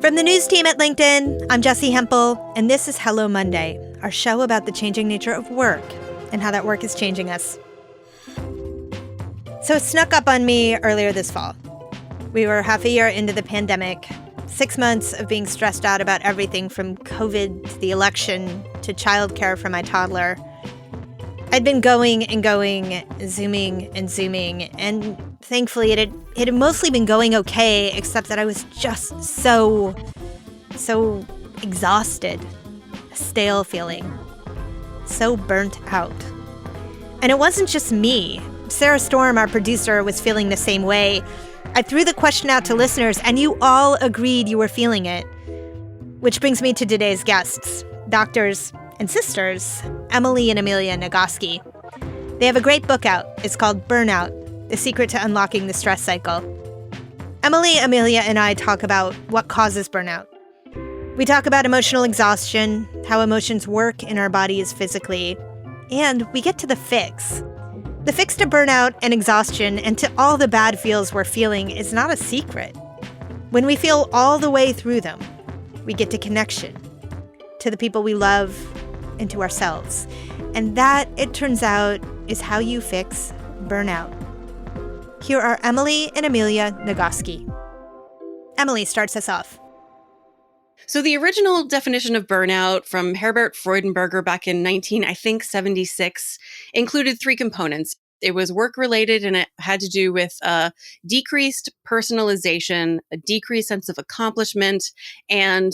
From the news team at LinkedIn, I'm Jessi Hempel, and this is Hello Monday, our show about the changing nature of work and how that work is changing us. So it snuck up on me earlier this fall. We were half a year into the pandemic, 6 months of being stressed out about everything from COVID to the election to childcare for my toddler. I'd been going and going, zooming, and thankfully it had mostly been going okay, except that I was just so exhausted, a stale feeling, so burnt out. And it wasn't just me. Sarah Storm, our producer, was feeling the same way. I threw the question out to listeners, and you all agreed you were feeling it. Which brings me to today's guests, doctors and sisters, Emily and Amelia Nagoski. They have a great book out. It's called Burnout, The Secret to Unlocking the Stress Cycle. Emily, Amelia, and I talk about what causes burnout. We talk about emotional exhaustion, how emotions work in our bodies physically, and we get to the fix. The fix to burnout and exhaustion and to all the bad feels we're feeling is not a secret. When we feel all the way through them, we get to connection, to the people we love, and to ourselves. And that, it turns out, is how you fix burnout. Here are Emily and Amelia Nagoski. Emily starts us off. So the original definition of burnout from Herbert Freudenberger back in 1976 included three components. It was work-related, and it had to do with decreased personalization, a decreased sense of accomplishment, and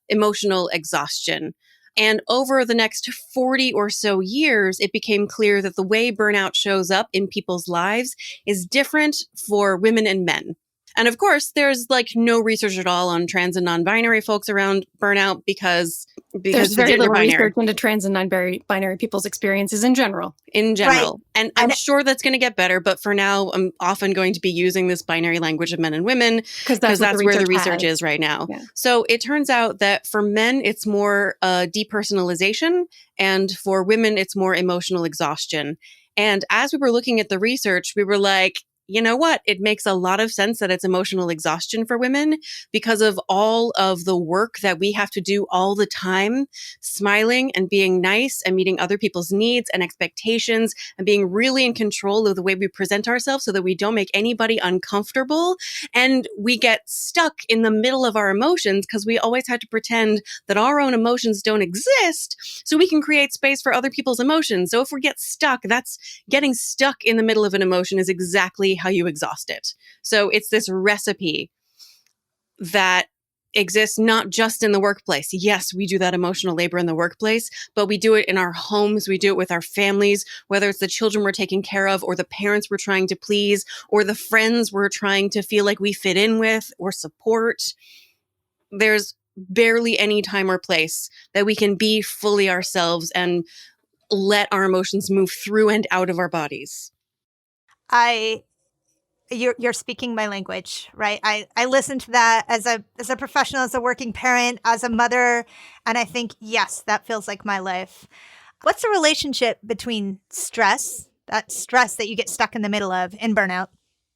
emotional exhaustion. And over the next 40 or so years, it became clear that the way burnout shows up in people's lives is different for women and men. And of course, there's no research at all on trans and non-binary folks around burnout because there's very little research into trans and non-binary people's experiences in general. Right. And I'm sure that's going to get better. But for now, I'm often going to be using this binary language of men and women because that's where the research is right now. Yeah. So it turns out that for men, it's more depersonalization. And for women, it's more emotional exhaustion. And as we were looking at the research, we were like, you know what? It makes a lot of sense that it's emotional exhaustion for women because of all of the work that we have to do all the time, smiling and being nice and meeting other people's needs and expectations and being really in control of the way we present ourselves so that we don't make anybody uncomfortable. And we get stuck in the middle of our emotions because we always have to pretend that our own emotions don't exist so we can create space for other people's emotions. So if we get stuck, that's getting stuck in the middle of an emotion is exactly how you exhaust it. So it's this recipe that exists not just in the workplace. Yes, we do that emotional labor in the workplace, but we do it in our homes. We do it with our families, whether it's the children we're taking care of or the parents we're trying to please or the friends we're trying to feel like we fit in with or support. There's barely any time or place that we can be fully ourselves and let our emotions move through and out of our bodies. You're speaking my language, right? I listen to that as a professional, as a working parent, as a mother, and I think, yes, that feels like my life. What's the relationship between stress, that stress that you get stuck in the middle of, and burnout?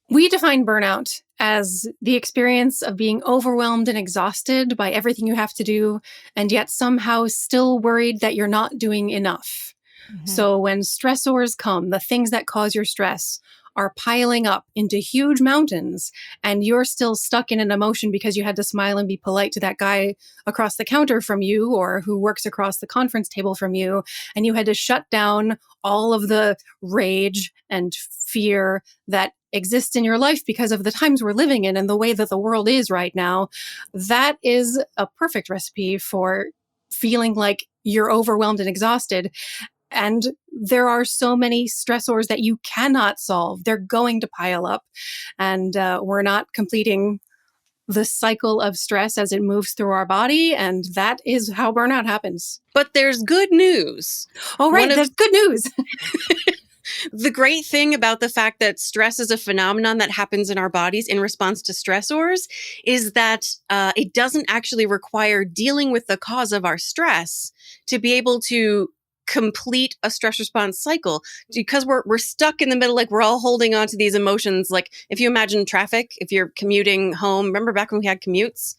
We define burnout as the experience of being overwhelmed and exhausted by everything you have to do, and yet somehow still worried that you're not doing enough. Mm-hmm. So when stressors come, the things that cause your stress are piling up into huge mountains, and you're still stuck in an emotion because you had to smile and be polite to that guy across the counter from you or who works across the conference table from you, and you had to shut down all of the rage and fear that exists in your life because of the times we're living in and the way that the world is right now. That is a perfect recipe for feeling like you're overwhelmed and exhausted. And there are so many stressors that you cannot solve. They're going to pile up, and we're not completing the cycle of stress as it moves through our body. And that is how burnout happens. But there's good news. Oh, right. There's good news. The great thing about the fact that stress is a phenomenon that happens in our bodies in response to stressors is that it doesn't actually require dealing with the cause of our stress to be able to complete a stress response cycle because we're stuck in the middle. Like we're all holding on to these emotions. Like if you imagine traffic, if you're commuting home, remember back when we had commutes?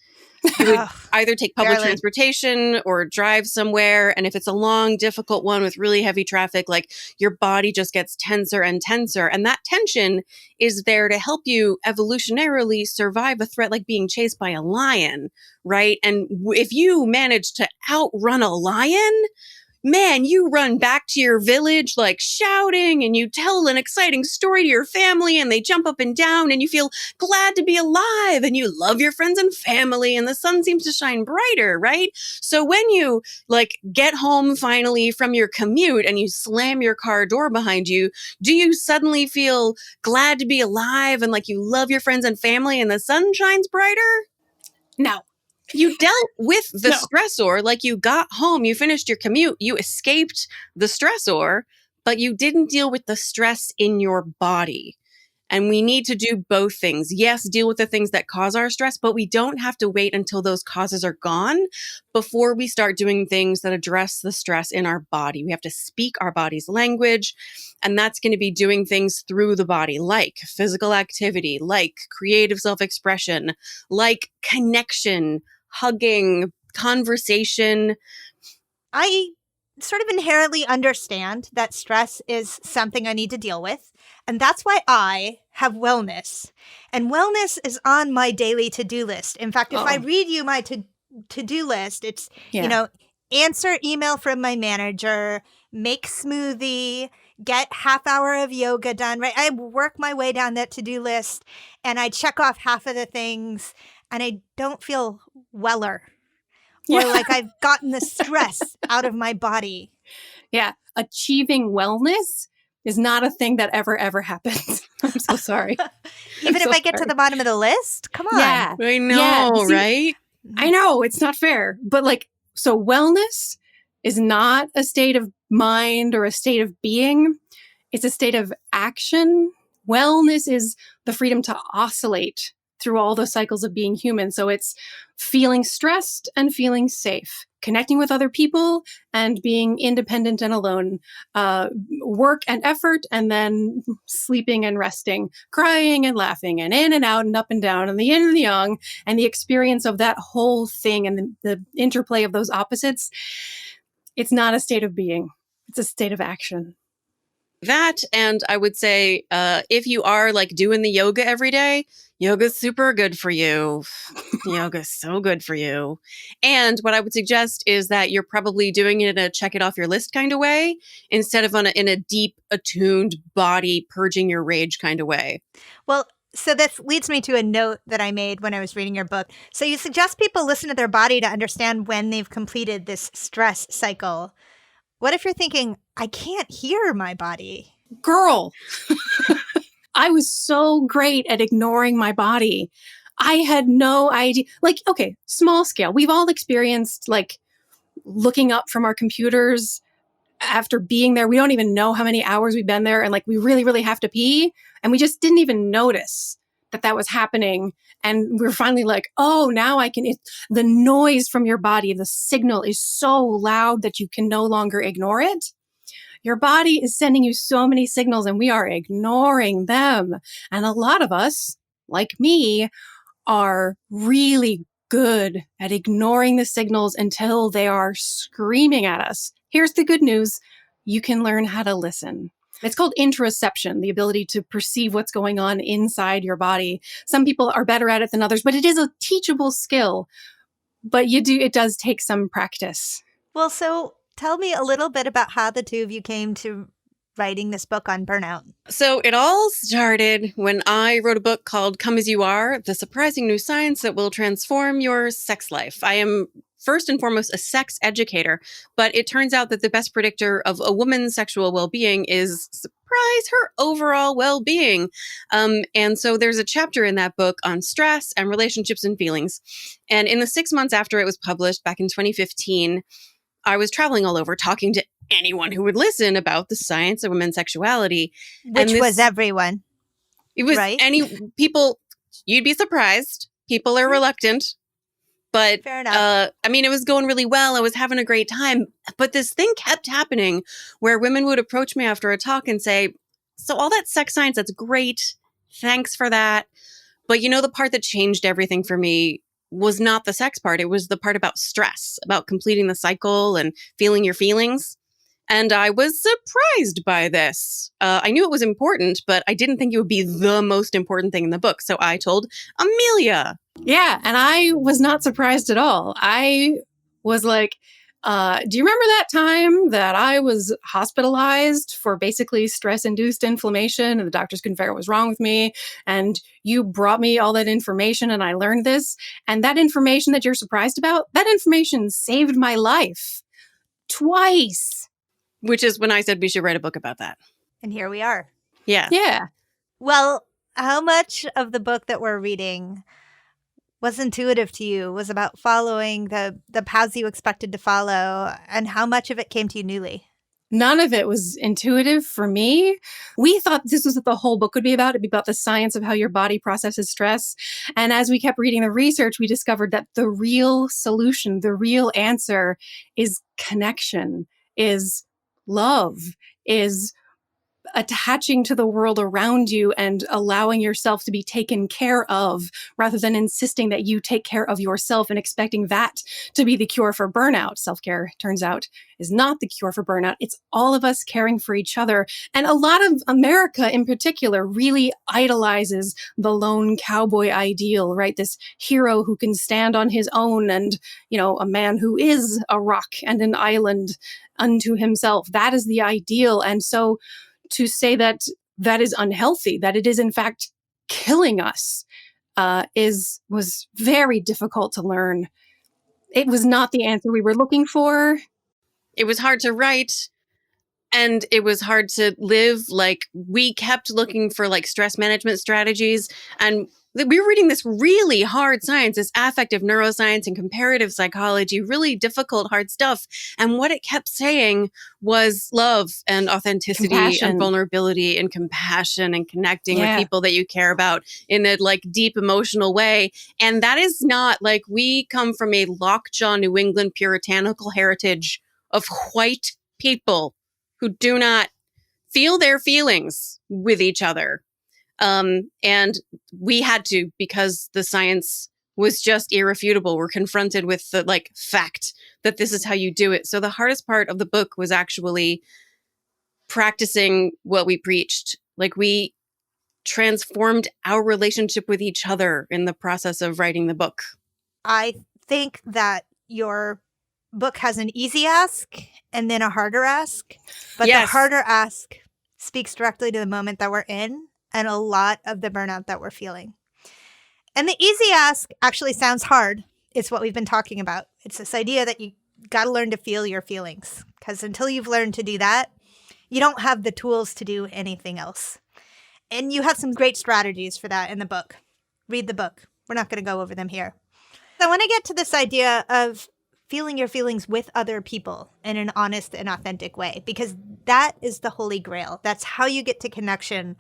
You would either take public transportation or drive somewhere. And if it's a long, difficult one with really heavy traffic, like your body just gets tenser and tenser. And that tension is there to help you evolutionarily survive a threat like being chased by a lion, right? And if you manage to outrun a lion, man, you run back to your village like shouting and you tell an exciting story to your family and they jump up and down and you feel glad to be alive and you love your friends and family and the sun seems to shine brighter, right? So when you like get home finally from your commute and you slam your car door behind you, do you suddenly feel glad to be alive and like you love your friends and family and the sun shines brighter? No. You dealt with the stressor, like you got home, you finished your commute, you escaped the stressor, but you didn't deal with the stress in your body. And we need to do both things. Yes, deal with the things that cause our stress, but we don't have to wait until those causes are gone before we start doing things that address the stress in our body. We have to speak our body's language, and that's going to be doing things through the body, like physical activity, like creative self-expression, like connection, hugging, conversation. I sort of inherently understand that stress is something I need to deal with. And that's why I have wellness. And wellness is on my daily to-do list. In fact, if I read you my to-do list, it's, answer email from my manager, make smoothie, get half hour of yoga done, right? I work my way down that to-do list and I check off half of the things and I don't feel weller. Or like I've gotten the stress out of my body. Yeah. Achieving wellness is not a thing that ever happens. I'm so sorry. Even if I get to the bottom of the list? Come on. Yeah. I know, right? I know. It's not fair. But like, so wellness is not a state of mind or a state of being. It's a state of action. Wellness is the freedom to oscillate through all the cycles of being human. So it's feeling stressed and feeling safe, connecting with other people and being independent and alone, work and effort, and then sleeping and resting, crying and laughing, and in and out and up and down, and the yin and the yang, and the experience of that whole thing and the interplay of those opposites. It's not a state of being. It's a state of action. That, and I would say, if you are like doing the yoga every day, yoga's super good for you. Yoga's so good for you. And what I would suggest is that you're probably doing it in a check it off your list kind of way, instead of in a deep, attuned body, purging your rage kind of way. Well, so this leads me to a note that I made when I was reading your book. So you suggest people listen to their body to understand when they've completed this stress cycle. What if you're thinking, I can't hear my body? Girl, I was so great at ignoring my body. I had no idea. Like, okay, small scale. We've all experienced like looking up from our computers after being there. We don't even know how many hours we've been there. And like, we really have to pee. And we just didn't even notice that was happening. And we're finally like, oh, now I can, the noise from your body, the signal is so loud that you can no longer ignore it. Your body is sending you so many signals and we are ignoring them. And a lot of us, like me, are really good at ignoring the signals until they are screaming at us. Here's the good news. You can learn how to listen. It's called interoception, the ability to perceive what's going on inside your body. Some people are better at it than others, but it is a teachable skill. But it does take some practice. Well, so tell me a little bit about how the two of you came to writing this book on burnout. So it all started when I wrote a book called Come As You Are, The Surprising New Science That Will Transform Your Sex Life. I am first and foremost a sex educator, but it turns out that the best predictor of a woman's sexual well-being is, surprise, her overall well-being. And so there's a chapter in that book on stress and relationships and feelings. And in the 6 months after it was published back in 2015, I was traveling all over talking to anyone who would listen about the science of women's sexuality. Which was everyone. It was right? Any people, you'd be surprised. People are reluctant. But fair enough. I mean, it was going really well. I was having a great time. But this thing kept happening where women would approach me after a talk and say, so all that sex science, that's great. Thanks for that. But the part that changed everything for me was not the sex part. It was the part about stress, about completing the cycle and feeling your feelings. And I was surprised by this. I knew it was important, but I didn't think it would be the most important thing in the book. So I told Amelia. Yeah, and I was not surprised at all. I was like, do you remember that time that I was hospitalized for basically stress-induced inflammation and the doctors couldn't figure out what was wrong with me? And you brought me all that information and I learned this. And that information that you're surprised about, that information saved my life twice. Which is when I said we should write a book about that. And here we are. Yeah. Yeah. Well, how much of the book that we're reading was intuitive to you, was about following the paths you expected to follow, and how much of it came to you newly? None of it was intuitive for me. We thought this was what the whole book would be about. It'd be about the science of how your body processes stress. And as we kept reading the research, we discovered that the real solution, the real answer is connection, is love, is attaching to the world around you and allowing yourself to be taken care of rather than insisting that you take care of yourself and expecting that to be the cure for burnout. Self-care, turns out, is not the cure for burnout. It's all of us caring for each other. And a lot of America in particular really idolizes the lone cowboy ideal, right? This hero who can stand on his own and, a man who is a rock and an island unto himself. That is the ideal. And so to say that is unhealthy, that it is in fact killing us, was very difficult to learn. It was not the answer we were looking for. It was hard to write, and it was hard to live. Like, we kept looking for stress management strategies, and we were reading this really hard science, this affective neuroscience and comparative psychology, really difficult, hard stuff. And what it kept saying was love and authenticity Compassion. and vulnerability and compassion and connecting with people that you care about in a deep emotional way. And that is not we come from a lockjaw New England puritanical heritage of white people who do not feel their feelings with each other. And we had to, because the science was just irrefutable. We're confronted with the fact that this is how you do it. So the hardest part of the book was actually practicing what we preached. We transformed our relationship with each other in the process of writing the book. I think that your book has an easy ask and then a harder ask. But the harder ask speaks directly to the moment that we're in and a lot of the burnout that we're feeling. And the easy ask actually sounds hard. It's what we've been talking about. It's this idea that you got to learn to feel your feelings, because until you've learned to do that, you don't have the tools to do anything else. And you have some great strategies for that in the book. Read the book. We're not going to go over them here. I want to get to this idea of feeling your feelings with other people in an honest and authentic way, because that is the holy grail. That's how you get to connection.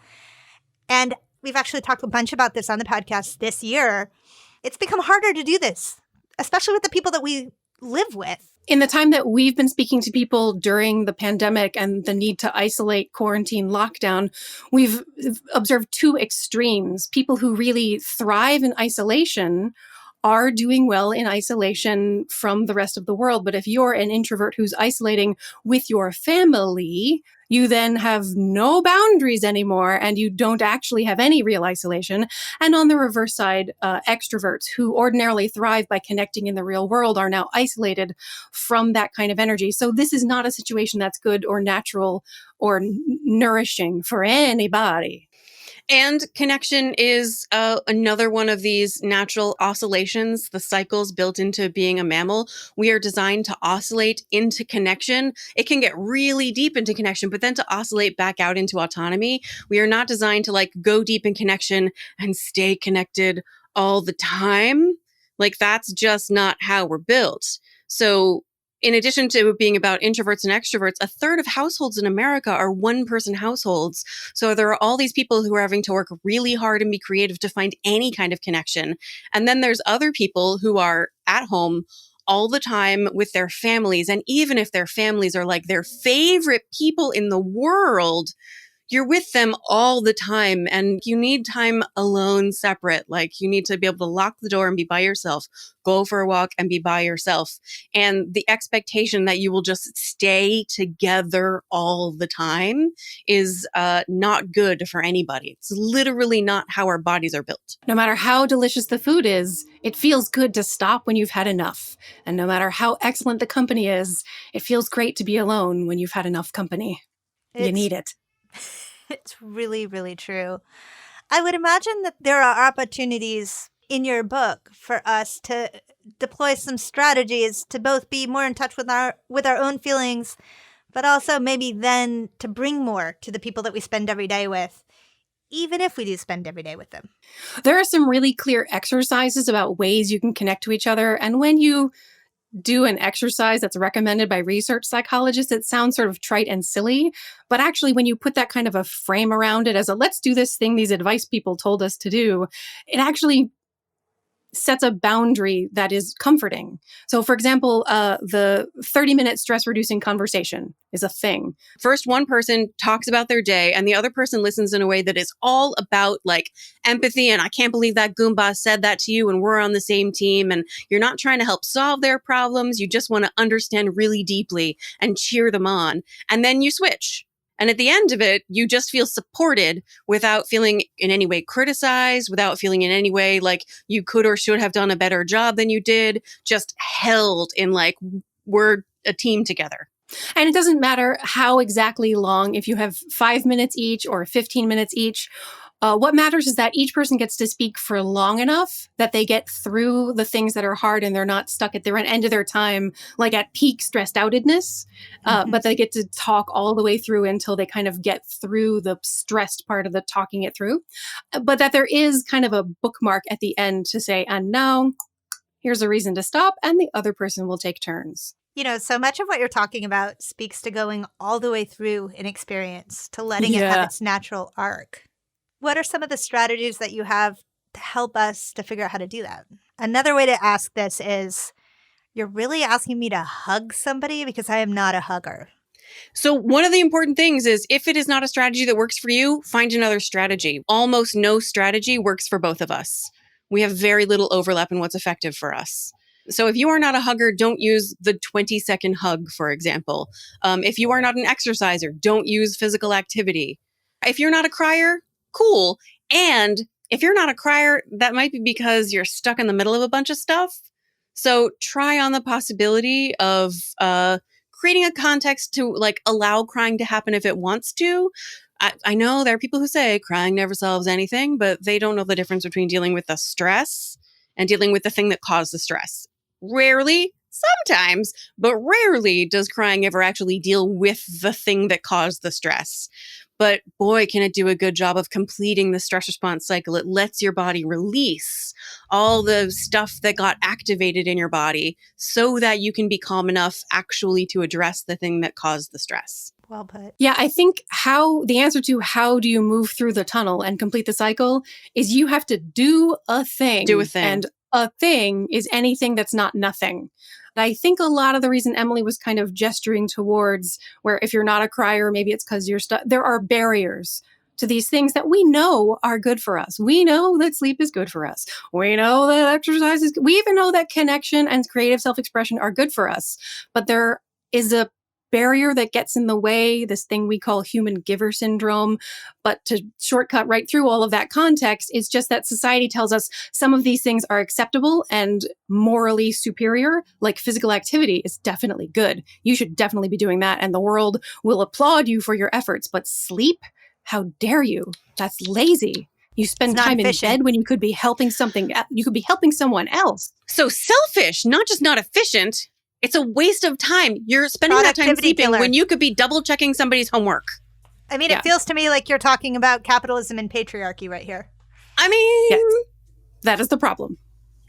And we've actually talked a bunch about this on the podcast this year. It's become harder to do this, especially with the people that we live with. In the time that we've been speaking to people during the pandemic and the need to isolate, quarantine, lockdown, we've observed two extremes. People who really thrive in isolation are doing well in isolation from the rest of the world. But if you're an introvert who's isolating with your family, you then have no boundaries anymore and you don't actually have any real isolation. And on the reverse side, extroverts who ordinarily thrive by connecting in the real world are now isolated from that kind of energy. So this is not a situation that's good or natural or nourishing for anybody. And connection is another one of these natural oscillations, the cycles built into being a mammal. We are designed to oscillate into connection. It can get really deep into connection, but then to oscillate back out into autonomy. We are not designed to go deep in connection and stay connected all the time. That's just not how we're built. So in addition to being about introverts and extroverts, a third of households in America are one-person households. So there are all these people who are having to work really hard and be creative to find any kind of connection. And then there's other people who are at home all the time with their families. And even if their families are like their favorite people in the world, you're with them all the time and you need time alone, separate. Like you need to be able to lock the door and be by yourself, go for a walk and be by yourself. And the expectation that you will just stay together all the time is not good for anybody. It's literally not how our bodies are built. No matter how delicious the food is, it feels good to stop when you've had enough. And no matter how excellent the company is, it feels great to be alone when you've had enough company. You need it. It's really, really true. I would imagine that there are opportunities in your book for us to deploy some strategies to both be more in touch with our own feelings, but also maybe then to bring more to the people that we spend every day with, even if we do spend every day with them. There are some really clear exercises about ways you can connect to each other. And when you do an exercise that's recommended by research psychologists, it sounds sort of trite and silly. But actually, when you put that kind of a frame around it as a let's do this thing these advice people told us to do, it actually sets a boundary that is comforting. So for example, the 30-minute stress-reducing conversation is a thing. First, one person talks about their day and the other person listens in a way that is all about like empathy and I can't believe that Goomba said that to you and we're on the same team and you're not trying to help solve their problems. You just want to understand really deeply and cheer them on. And then you switch. And at the end of it, you just feel supported without feeling in any way criticized, without feeling in any way like you could or should have done a better job than you did, just held in like, we're a team together. And it doesn't matter how exactly long, if you have 5 minutes each or 15 minutes each. What matters is that each person gets to speak for long enough that they get through the things that are hard and they're not stuck at the end of their time, like at peak stressed outedness. But they get to talk all the way through until they kind of get through the stressed part of the talking it through. But that there is kind of a bookmark at the end to say, and now here's a reason to stop, and the other person will take turns. You know, so much of what you're talking about speaks to going all the way through an experience, to letting it have its natural arc. What are some of the strategies that you have to help us to figure out how to do that? Another way to ask this is, you're really asking me to hug somebody because I am not a hugger. So one of the important things is if it is not a strategy that works for you, find another strategy. Almost no strategy works for both of us. We have very little overlap in what's effective for us. So if you are not a hugger, don't use the 20-second hug, for example. If you are not an exerciser, don't use physical activity. If you're not a crier, cool. And if you're not a crier, that might be because you're stuck in the middle of a bunch of stuff. So try on the possibility of creating a context to like allow crying to happen if it wants to. I know there are people who say crying never solves anything, but they don't know the difference between dealing with the stress and dealing with the thing that caused the stress. Rarely, sometimes, but rarely does crying ever actually deal with the thing that caused the stress. But boy, can it do a good job of completing the stress response cycle. It lets your body release all the stuff that got activated in your body so that you can be calm enough actually to address the thing that caused the stress. Well put. Yeah, I think the answer to how do you move through the tunnel and complete the cycle is you have to do a thing. Do a thing. And a thing is anything that's not nothing. I think a lot of the reason Emily was kind of gesturing towards where if you're not a crier, maybe it's because you're stuck. There are barriers to these things that we know are good for us. We know that sleep is good for us. We know that exercise is good. We even know that connection and creative self-expression are good for us. But there is a barrier that gets in the way, this thing we call human giver syndrome. But to shortcut right through all of that context, is just that society tells us some of these things are acceptable and morally superior, like physical activity is definitely good. You should definitely be doing that, and the world will applaud you for your efforts. But sleep? How dare you? That's lazy. You spend time in bed when you could be helping something. You could be helping someone else. So selfish, not just not efficient. It's a waste of time. You're spending that time sleeping when you could be double checking somebody's homework. I mean, It feels to me like you're talking about capitalism and patriarchy right here. I mean, yes. That is the problem.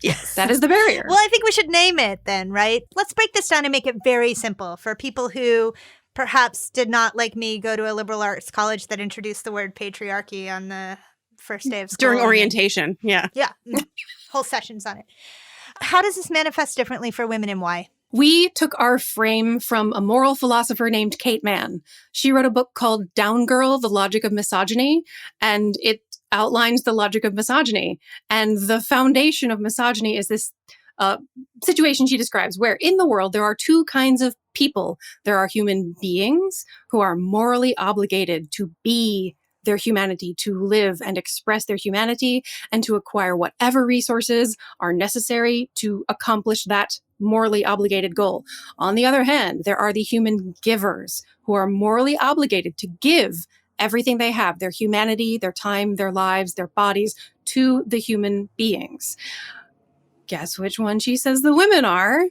Yes. That is the barrier. Well, I think we should name it then, right? Let's break this down and make it very simple for people who perhaps did not, like me, go to a liberal arts college that introduced the word patriarchy on the first day of school. During orientation. Yeah. Yeah. Whole sessions on it. How does this manifest differently for women and why? We took our frame from a moral philosopher named Kate Mann. She wrote a book called Down Girl, The Logic of Misogyny, and it outlines the logic of misogyny. And the foundation of misogyny is this situation she describes where in the world there are two kinds of people. There are human beings who are morally obligated to be their humanity, to live and express their humanity, and to acquire whatever resources are necessary to accomplish that morally obligated goal. On the other hand, there are the human givers who are morally obligated to give everything they have, their humanity, their time, their lives, their bodies, to the human beings. Guess which one she says the women are?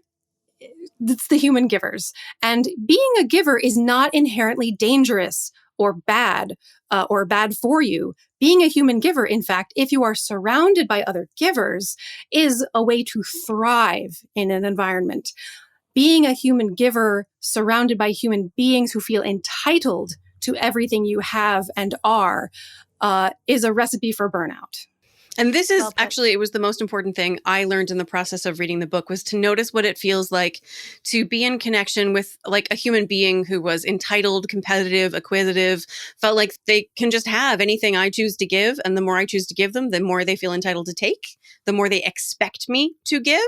It's the human givers. And being a giver is not inherently dangerous or bad for you. Being a human giver, in fact, if you are surrounded by other givers, is a way to thrive in an environment. Being a human giver surrounded by human beings who feel entitled to everything you have and are is a recipe for burnout. And this is actually, it was the most important thing I learned in the process of reading the book, was to notice what it feels like to be in connection with like a human being who was entitled, competitive, acquisitive, felt like they can just have anything I choose to give. And the more I choose to give them, the more they feel entitled to take, the more they expect me to give,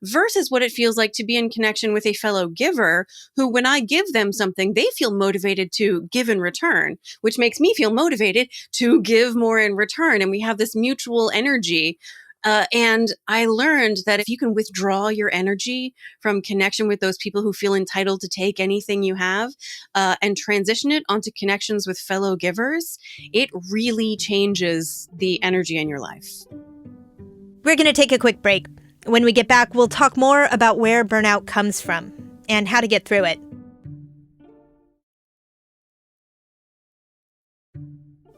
versus what it feels like to be in connection with a fellow giver who, when I give them something, they feel motivated to give in return, which makes me feel motivated to give more in return. And we have this mutual energy. And I learned that if you can withdraw your energy from connection with those people who feel entitled to take anything you have and transition it onto connections with fellow givers, it really changes the energy in your life. We're going to take a quick break. When we get back, we'll talk more about where burnout comes from and how to get through it.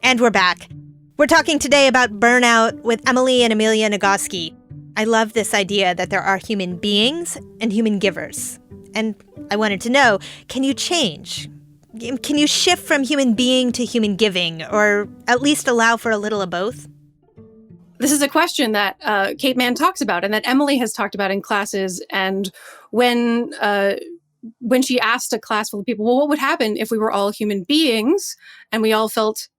And we're back. We're talking today about burnout with Emily and Amelia Nagoski. I love this idea that there are human beings and human givers. And I wanted to know, can you change? Can you shift from human being to human giving, or at least allow for a little of both? This is a question that Kate Mann talks about and that Emily has talked about in classes. And when she asked a class full of people, well, what would happen if we were all human beings and we all felt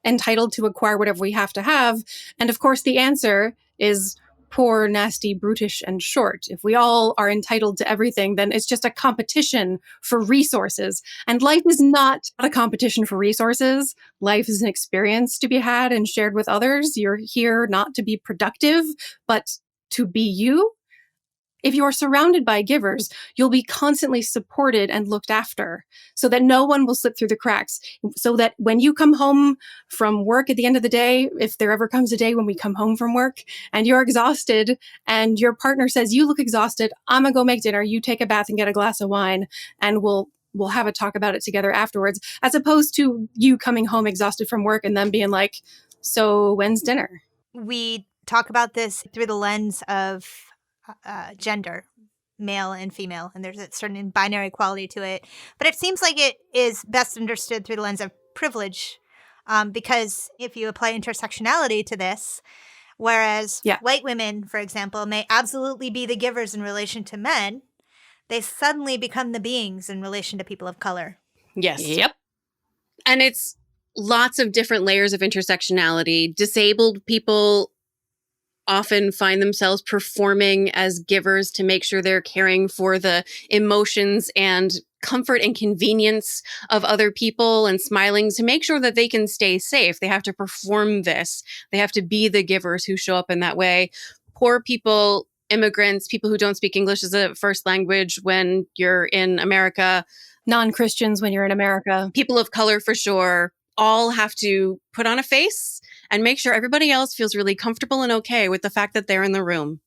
entitled to acquire whatever we have to have? And of course, the answer is poor, nasty, brutish, and short. If we all are entitled to everything, then it's just a competition for resources. And life is not a competition for resources. Life is an experience to be had and shared with others. You're here not to be productive, but to be you. If you are surrounded by givers, you'll be constantly supported and looked after so that no one will slip through the cracks. So that when you come home from work at the end of the day, if there ever comes a day when we come home from work and you're exhausted and your partner says, you look exhausted, I'm gonna go make dinner, you take a bath and get a glass of wine, and we'll have a talk about it together afterwards, as opposed to you coming home exhausted from work and then being like, so when's dinner? We talk about this through the lens of gender, male and female, and there's a certain binary quality to it. But it seems like it is best understood through the lens of privilege, because if you apply intersectionality to this, whereas white women, for example, may absolutely be the givers in relation to men, they suddenly become the beings in relation to people of color. Yes. Yep. And it's lots of different layers of intersectionality. Disabled people often find themselves performing as givers to make sure they're caring for the emotions and comfort and convenience of other people and smiling to make sure that they can stay safe. They have to perform this. They have to be the givers who show up in that way. Poor people, immigrants, people who don't speak English as a first language when you're in America. Non-Christians when you're in America. People of color, for sure, all have to put on a face and make sure everybody else feels really comfortable and okay with the fact that they're in the room.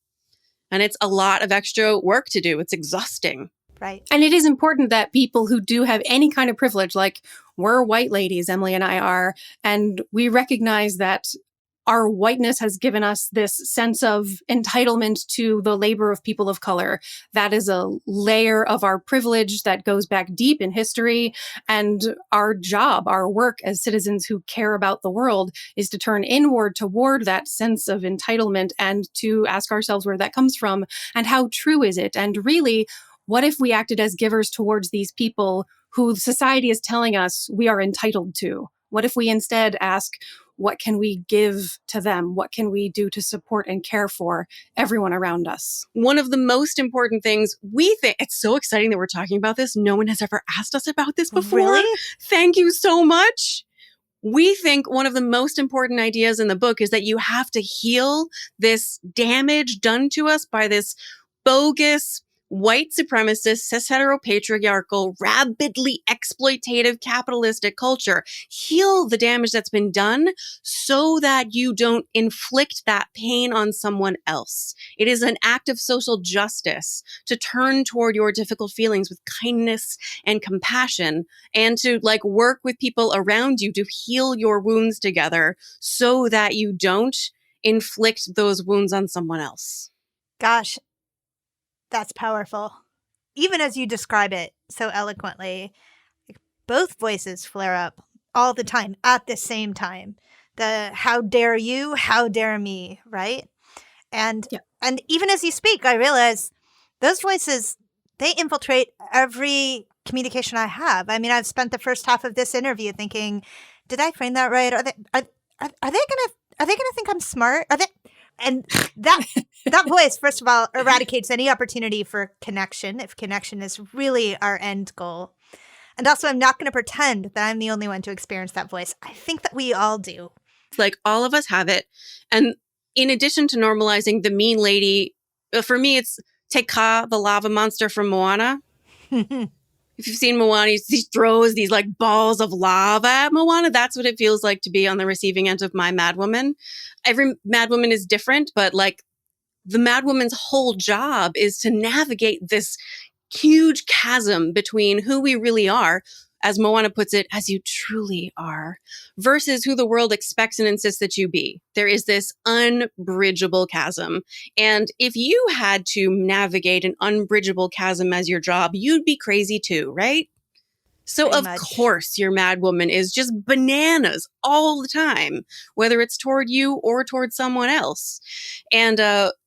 And it's a lot of extra work to do. It's exhausting. Right. And it is important that people who do have any kind of privilege, like we're white ladies, Emily and I are, and we recognize that our whiteness has given us this sense of entitlement to the labor of people of color. That is a layer of our privilege that goes back deep in history. And our job, our work as citizens who care about the world is to turn inward toward that sense of entitlement and to ask ourselves where that comes from and how true is it? And really, what if we acted as givers towards these people who society is telling us we are entitled to? What if we instead ask, what can we give to them? What can we do to support and care for everyone around us? One of the most important things we think, it's so exciting that we're talking about this. No one has ever asked us about this before. Really? Thank you so much. We think one of the most important ideas in the book is that you have to heal this damage done to us by this bogus, white supremacist, cis heteropatriarchal, rabidly exploitative capitalistic culture. Heal the damage that's been done so that you don't inflict that pain on someone else. It is an act of social justice to turn toward your difficult feelings with kindness and compassion and to work with people around you to heal your wounds together so that you don't inflict those wounds on someone else. Gosh, that's powerful. Even as you describe it so eloquently, both voices flare up all the time at the same time. The how dare you, how dare me, right? And even as you speak, I realize those voices, they infiltrate every communication I have. I mean, I've spent the first half of this interview thinking, did I frame that right? Are they gonna think I'm smart? And that voice, first of all, eradicates any opportunity for connection, if connection is really our end goal. And also, I'm not going to pretend that I'm the only one to experience that voice. I think that we all do. All of us have it. And in addition to normalizing the mean lady, for me, it's Te Kā, the lava monster from Moana. If you've seen Moana, he throws these balls of lava at Moana. That's what it feels like to be on the receiving end of my madwoman. Every madwoman is different, but the madwoman's whole job is to navigate this huge chasm between who we really are, as Moana puts it, as you truly are, versus who the world expects and insists that you be. There is this unbridgeable chasm. And if you had to navigate an unbridgeable chasm as your job, you'd be crazy too, right? So of course your madwoman is just bananas all the time, whether it's toward you or toward someone else. And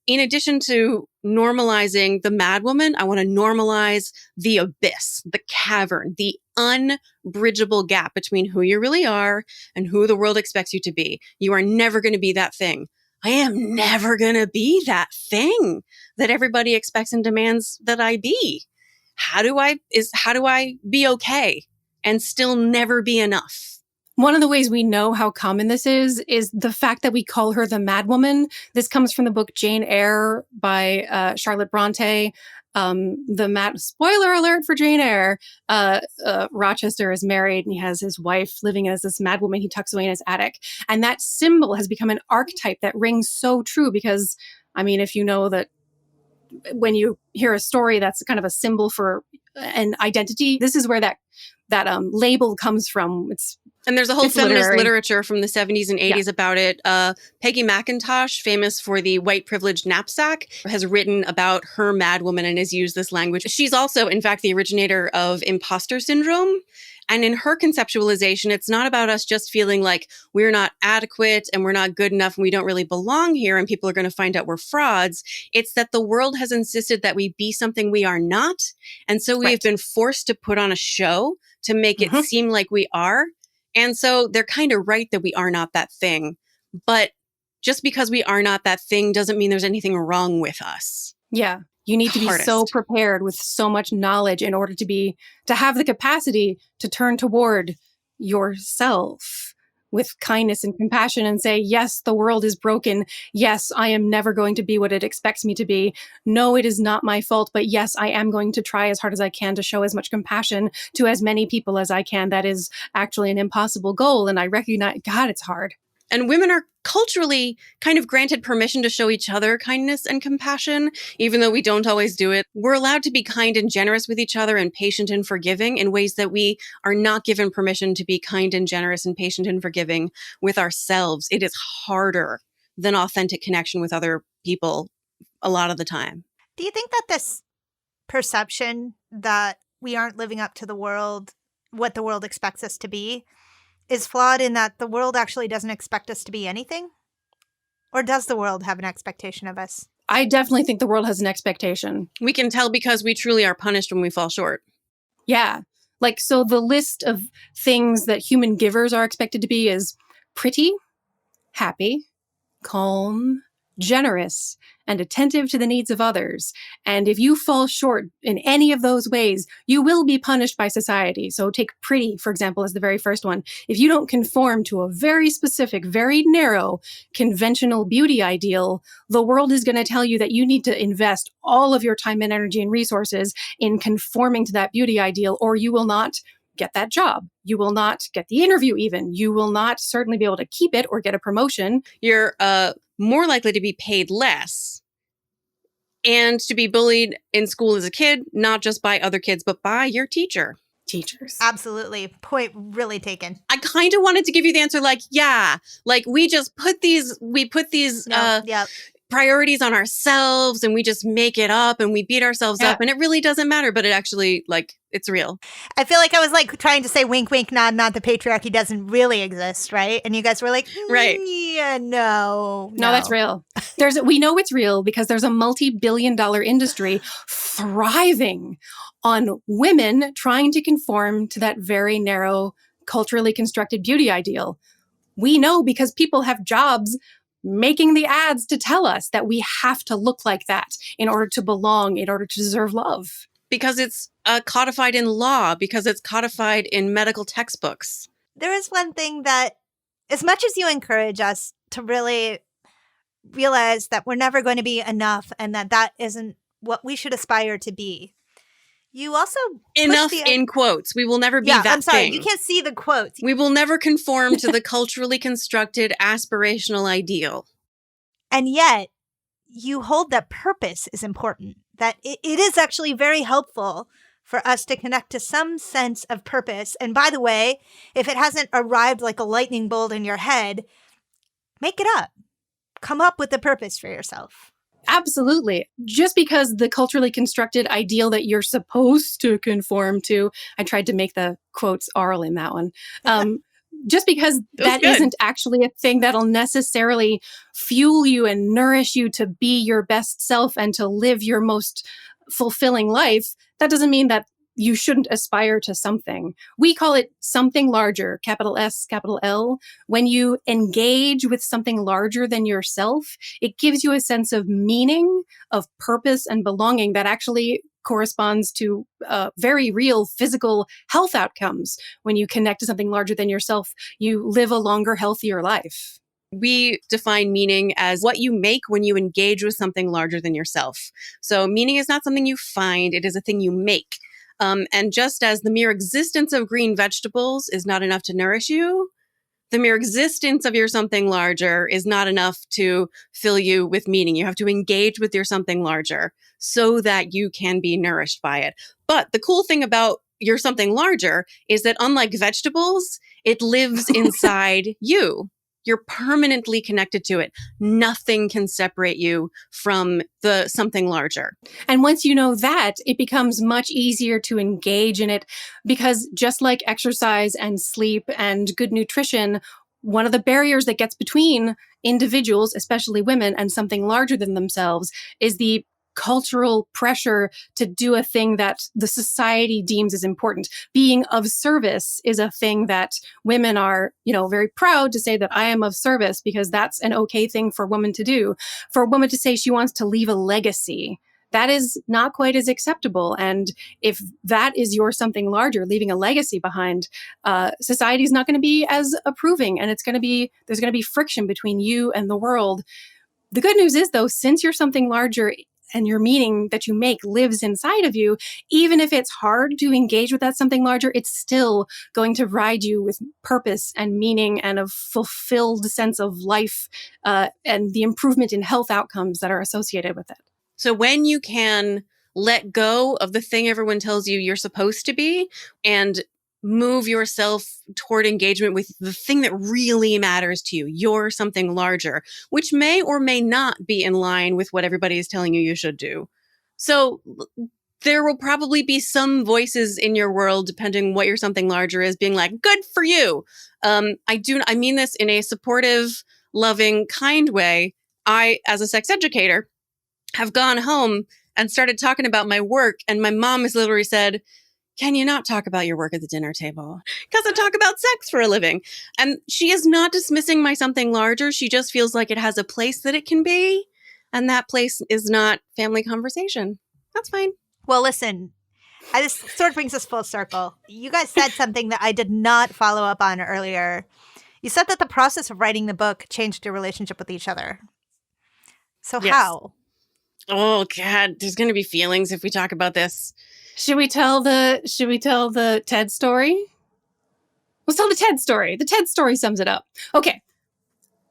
in addition to normalizing the madwoman, I want to normalize the abyss, the cavern, the unbridgeable gap between who you really are and who the world expects you to be. You are never going to be that thing. I am never going to be that thing that everybody expects and demands that I be. How do I be okay and still never be enough? One of the ways we know how common this is the fact that we call her the madwoman. This comes from the book Jane Eyre by Charlotte Bronte. Spoiler alert for Jane Eyre. Rochester is married and he has his wife living as this madwoman he tucks away in his attic. And that symbol has become an archetype that rings so true because, I mean, if you know that when you hear a story that's kind of a symbol for an identity, this is where that label comes from. And there's a whole feminist literature from the 70s and 80s about it. Peggy McIntosh, famous for the white privileged knapsack, has written about her madwoman and has used this language. She's also, in fact, the originator of imposter syndrome. And in her conceptualization, it's not about us just feeling like we're not adequate and we're not good enough and we don't really belong here and people are going to find out we're frauds. It's that the world has insisted that we be something we are not. And so we have been forced to put on a show to make it seem like we are. And so they're kind of right that we are not that thing. But just because we are not that thing doesn't mean there's anything wrong with us. Yeah. You need to be so prepared with so much knowledge in order to have the capacity to turn toward yourself with kindness and compassion and say, yes, the world is broken. Yes, I am never going to be what it expects me to be. No, it is not my fault. But yes, I am going to try as hard as I can to show as much compassion to as many people as I can. That is actually an impossible goal. And I recognize, God, it's hard. And women are culturally kind of granted permission to show each other kindness and compassion, even though we don't always do it. We're allowed to be kind and generous with each other and patient and forgiving in ways that we are not given permission to be kind and generous and patient and forgiving with ourselves. It is harder than authentic connection with other people a lot of the time. Do you think that this perception that we aren't living up to the world, what the world expects us to be, is flawed in that the world actually doesn't expect us to be anything? Or does the world have an expectation of us? I definitely think the world has an expectation. We can tell because we truly are punished when we fall short. Yeah. Like, so the list of things that human givers are expected to be is pretty, happy, calm, generous, and attentive to the needs of others. And if you fall short in any of those ways, you will be punished by society. So take pretty, for example, as the very first one. If you don't conform to a very specific, very narrow, conventional beauty ideal, the world is going to tell you that you need to invest all of your time and energy and resources in conforming to that beauty ideal, or you will not get that job. You will not get the interview even. You will not certainly be able to keep it or get a promotion. You're more likely to be paid less and to be bullied in school as a kid, not just by other kids, but by your Teachers. Absolutely. Point really taken. I kind of wanted to give you the answer like, yeah, like we put these priorities on ourselves and we just make it up and we beat ourselves up and it really doesn't matter, but it actually, like, it's real. I feel like I was like trying to say wink, wink, nod, nod, the patriarchy doesn't really exist, right? And you guys were like, right. Yeah, no, that's real. We know it's real because there's a multi-billion-dollar industry thriving on women trying to conform to that very narrow, culturally constructed beauty ideal. We know because people have jobs making the ads to tell us that we have to look like that in order to belong, in order to deserve love. Because it's codified in law, because it's codified in medical textbooks. There is one thing that, as much as you encourage us to really realize that we're never going to be enough and that isn't what we should aspire to be, you also enough in quotes. We will never be that I'm sorry. thing. You can't see the quotes. We will never conform to the culturally constructed aspirational ideal. And yet, you hold that purpose is important, that it is actually very helpful for us to connect to some sense of purpose. And by the way, if it hasn't arrived like a lightning bolt in your head, make it up. Come up with a purpose for yourself. Absolutely. Just because the culturally constructed ideal that you're supposed to conform to, I tried to make the quotes oral in that one. Just because that isn't actually a thing that'll necessarily fuel you and nourish you to be your best self and to live your most fulfilling life, that doesn't mean that you shouldn't aspire to something. We call it something larger, capital S, capital L. When you engage with something larger than yourself, it gives you a sense of meaning, of purpose and belonging that actually corresponds to very real physical health outcomes. When you connect to something larger than yourself, you live a longer, healthier life. We define meaning as what you make when you engage with something larger than yourself. So meaning is not something you find, it is a thing you make. And just as the mere existence of green vegetables is not enough to nourish you, the mere existence of your something larger is not enough to fill you with meaning. You have to engage with your something larger so that you can be nourished by it. But the cool thing about your something larger is that unlike vegetables, it lives inside you. You're permanently connected to it. Nothing can separate you from the something larger. And once you know that, it becomes much easier to engage in it because just like exercise and sleep and good nutrition, one of the barriers that gets between individuals, especially women, and something larger than themselves is the cultural pressure to do a thing that the society deems as important. Being of service is a thing that women are, very proud to say that I am of service because that's an okay thing for a woman to do. For a woman to say she wants to leave a legacy, that is not quite as acceptable. And if that is your something larger, leaving a legacy behind, society is not going to be as approving, and there's going to be friction between you and the world. The good news is, though, since you're something larger, and your meaning that you make lives inside of you, even if it's hard to engage with that something larger, it's still going to ride you with purpose and meaning and a fulfilled sense of life and the improvement in health outcomes that are associated with it. So when you can let go of the thing everyone tells you you're supposed to be and move yourself toward engagement with the thing that really matters to you, you're something larger, which may or may not be in line with what everybody is telling you should do. So there will probably be some voices in your world, depending what your something larger is, being like, good for you. I mean this in a supportive, loving, kind way. I, as a sex educator, have gone home and started talking about my work. And my mom has literally said, can you not talk about your work at the dinner table? Because I talk about sex for a living. And she is not dismissing my something larger. She just feels like it has a place that it can be. And that place is not family conversation. That's fine. Well, listen, this sort of brings us full circle. You guys said something that I did not follow up on earlier. You said that the process of writing the book changed your relationship with each other. So yes. How? Oh, God, there's going to be feelings if we talk about this. Should we tell the TED story? Let's tell the TED story. The TED story sums it up. Okay.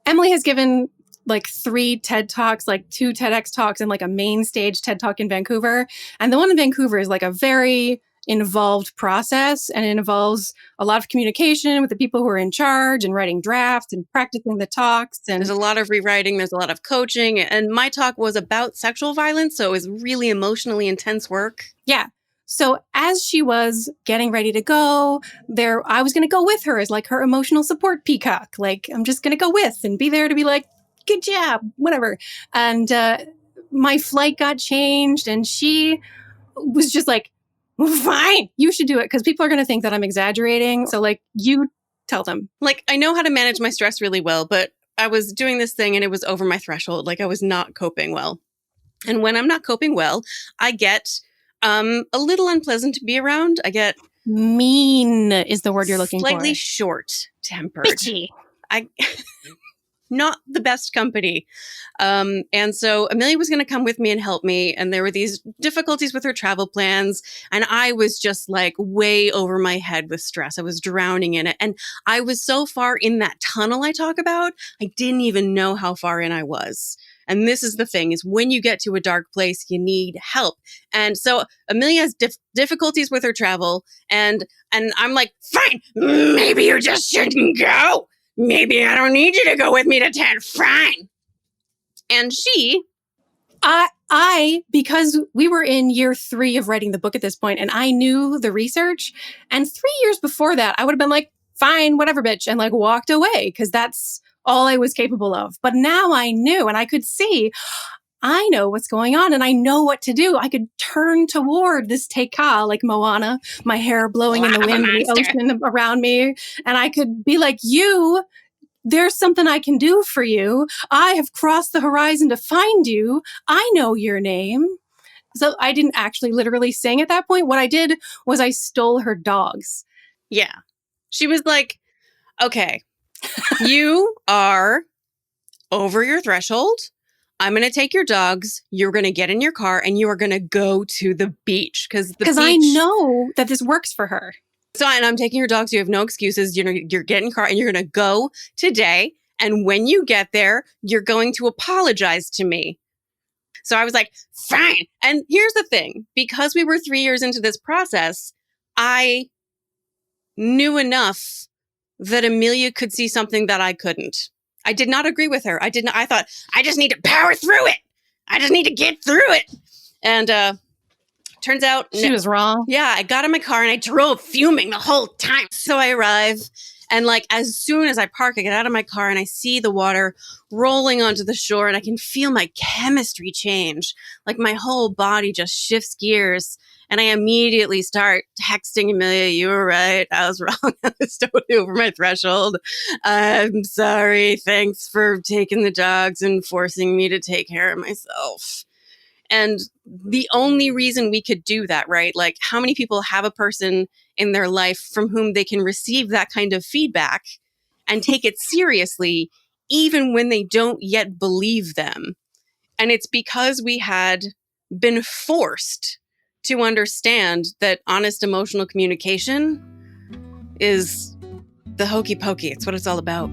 Emily has given like 3 TED Talks, like 2 TEDx talks, and like a main stage TED Talk in Vancouver. And the one in Vancouver is like a very involved process, and it involves a lot of communication with the people who are in charge and writing drafts and practicing the talks. And there's a lot of rewriting. There's a lot of coaching. And my talk was about sexual violence. So it was really emotionally intense work. Yeah. So as she was getting ready to go there, I was going to go with her as like her emotional support peacock. Like, I'm just going to go with and be there to be like, good job, whatever. And my flight got changed and she was just like, fine, you should do it because people are going to think that I'm exaggerating. So like, you tell them. Like, I know how to manage my stress really well, but I was doing this thing and it was over my threshold. Like, I was not coping well. And when I'm not coping well, I get a little unpleasant to be around. I get mean is the word you're looking for. Slightly short-tempered. Bitchy. Not the best company. And so Amelia was going to come with me and help me. And there were these difficulties with her travel plans. And I was just like way over my head with stress. I was drowning in it. And I was so far in that tunnel I talk about, I didn't even know how far in I was. And this is the thing, is when you get to a dark place, you need help. And so Amelia has difficulties with her travel. And I'm like, fine, maybe you just shouldn't go. Maybe I don't need you to go with me to TED. Fine. And she... because we were in year 3 of writing the book at this point, and I knew the research, and 3 years before that, I would have been like, fine, whatever, bitch, and like walked away, because that's all I was capable of. But now I knew, and I could see, I know what's going on, and I know what to do. I could turn toward this teika, like Moana, my hair blowing in the wind, the ocean around me, and I could be like, you... There's something I can do for you. I have crossed the horizon to find you. I know your name. So I didn't actually literally sing at that point. What I did was I stole her dogs. Yeah. She was like, okay, you are over your threshold. I'm going to take your dogs. You're going to get in your car and you are going to go to the beach. Because I know that this works for her. So, and I'm taking your dogs. You have no excuses. You're getting in the car and you're going to go today. And when you get there, you're going to apologize to me. So I was like, fine. And here's the thing. Because we were 3 years into this process, I knew enough that Amelia could see something that I couldn't. I did not agree with her. I thought, I just need to power through it. I just need to get through it. And, turns out she was wrong. Yeah, I got in my car and I drove fuming the whole time. So I arrive and like as soon as I park, I get out of my car and I see the water rolling onto the shore and I can feel my chemistry change. Like my whole body just shifts gears. And I immediately start texting Amelia, you were right. I was wrong. I was totally over my threshold. I'm sorry. Thanks for taking the dogs and forcing me to take care of myself. And the only reason we could do that, right? Like how many people have a person in their life from whom they can receive that kind of feedback and take it seriously, even when they don't yet believe them. And it's because we had been forced to understand that honest emotional communication is the hokey pokey. It's what it's all about.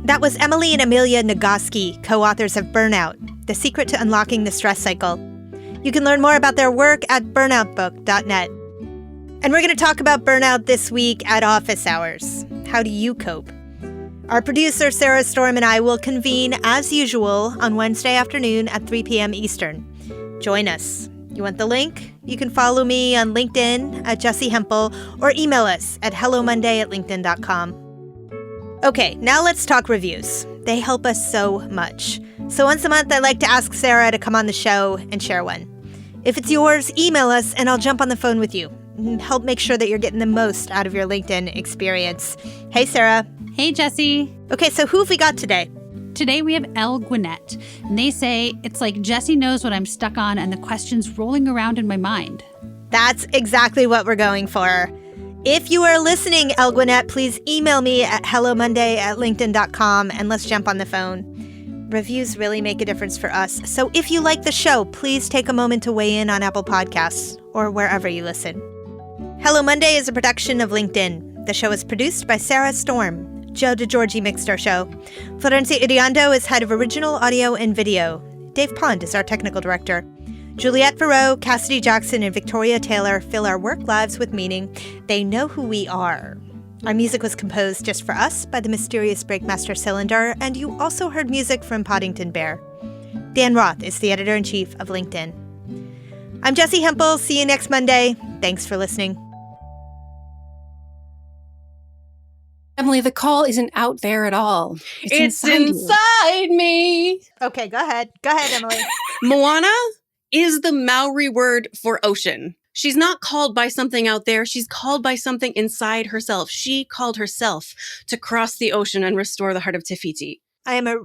That was Emily and Amelia Nagoski, co-authors of Burnout, The Secret to Unlocking the Stress Cycle. You can learn more about their work at burnoutbook.net. And we're going to talk about burnout this week at office hours. How do you cope? Our producer, Sarah Storm, and I will convene, as usual, on Wednesday afternoon at 3 p.m. Eastern. Join us. You want the link? You can follow me on LinkedIn at Jessi Hempel or email us at hellomonday@linkedin.com. Okay, now let's talk reviews. They help us so much. So once a month, I like to ask Sarah to come on the show and share one. If it's yours, email us and I'll jump on the phone with you and help make sure that you're getting the most out of your LinkedIn experience. Hey, Sarah. Hey, Jessi. Okay, so who have we got today? Today we have Elle Gwinnett, and they say, it's like Jessi knows what I'm stuck on and the questions rolling around in my mind. That's exactly what we're going for. If you are listening, Elle Gwinnett, please email me at hellomonday@linkedin.com and let's jump on the phone. Reviews really make a difference for us, so if you like the show, please take a moment to weigh in on Apple Podcasts or wherever you listen. Hello Monday is a production of LinkedIn. The show is produced by Sarah Storm. Joe DeGiorgi mixed our show. Florencia Iriando is head of original audio and video. Dave Pond is our technical director. Juliette Verreau, Cassidy Jackson, and Victoria Taylor fill our work lives with meaning. They know who we are. Our music was composed just for us by the mysterious Breakmaster Cylinder, and you also heard music from Poddington Bear. Dan Roth is the editor-in-chief of LinkedIn. I'm Jessi Hempel. See you next Monday. Thanks for listening. Emily, the call isn't out there at all. It's inside me. Okay, go ahead. Go ahead, Emily. Moana is the Maori word for ocean. She's not called by something out there. She's called by something inside herself. She called herself to cross the ocean and restore the heart of Te Fiti. I am a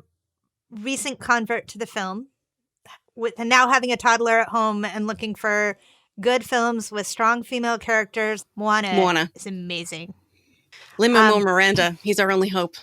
recent convert to the film, and now having a toddler at home and looking for good films with strong female characters. Moana is amazing. Lin-Manuel Miranda, he's our only hope.